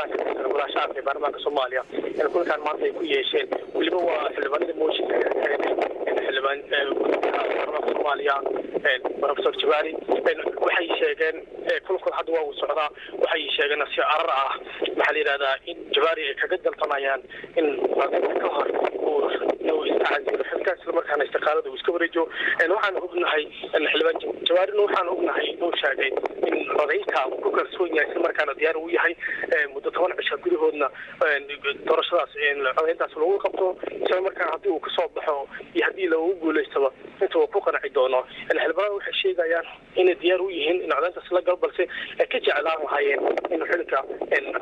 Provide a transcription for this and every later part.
xildhibaanada ka tirsan golaha shacabka ee baarlamaanka Soomaaliya kulankan maanta ay ku yeesheen waliba waa xildhibaanada mooshinka xildhibaan baarlamaanka Soomaaliya Professor Jawari waxay sheegeen kulku hadda waa uu socdaa waxay sheegeen si arar ah waxa la yiraahdaa in Jawari ay kaga dalbanayaan in ka hor uu istacjilo xilkaas markaan istiqaalada uu iska wareejo waxaan ognahay in xildhibaan Jawari waxaan ognahay inuu sheegay in odaynta ku kalsoon yahay markaan diyaar u yahay muddo 10 cisho gudahoodna doorashadaas odayntaas lagu qabto isla markaan haddii uu ka soo baxo iyo haddii lagu guuleystaba inta uu ku qanci doono xildhibaanadu waxay sheegayaan in diyaar u yihiin in odayntaas la galbalse ka jeclaan lahaayeen in xilka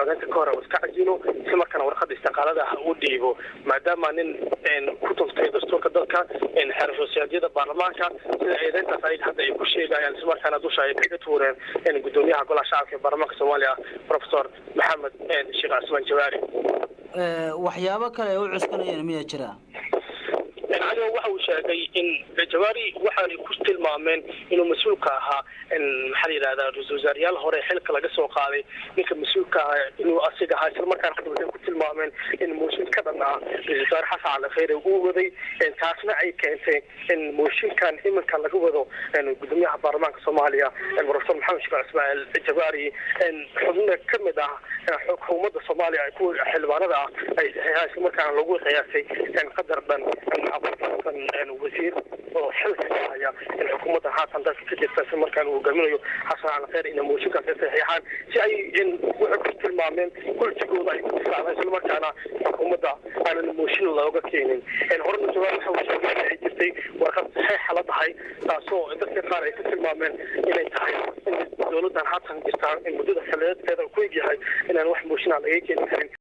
odaynta ka hor uu iska cajilo isla markaan warqad istiqaalada uu dhiibo maadaama nin ku tuntay dastuurka dalka xarfoosyadida baarlamaanka sida eedayntaas ay hadda ay ku sheegayaan isla markaan dusha ay kaga tuureen gudoomiyaha golaha shacabka ee baarlamaanka Soomaaliya Professor Maxamed Sheekh Asman Jawari waxyaabo kale oo cuskanayeen miya jira waxa uu sheegay in Jawari waxa ay ku tilmaameen inuu mas'uulka ahaa in maxaa yiraahdaa ra'iisul wasaarayaal hore xilka laga soo qaaday ninka mas'uulka ah inuu asiga ahaa isla markaan hadda waxay ku tilmaameen in mooshinka dhan ah ra'iisul wasaare xasan kheyre uu waday taasna ay keentay in mooshinkan iminka laga wado gudoomiyaha baarlamaanka Soomaaliya Professor Maxamed Sheekh Asman Jawari xubno kamid ah xukuumadda Soomaaliya ay ku xildhibaanada ay isla markaan lagu qiyaasay qadar dhan وزير وحلف هي الحكومة حاطة ذلك كتير في مكان وجميله حصل على خير إن موشكا في صحيحان شيء إن وعكس المعمل كل شيء ضايق على في المكان حكومة على الموشين الله وقتين إن هرب الجوال حول شيء جدي وقت صحيح على ضحي تاسو إذا كان في المعمل إلى انتهاء إن الدولة حاطة إن مدة خلال كذا كويجي هاي إن الواحد موشين على أي كلمة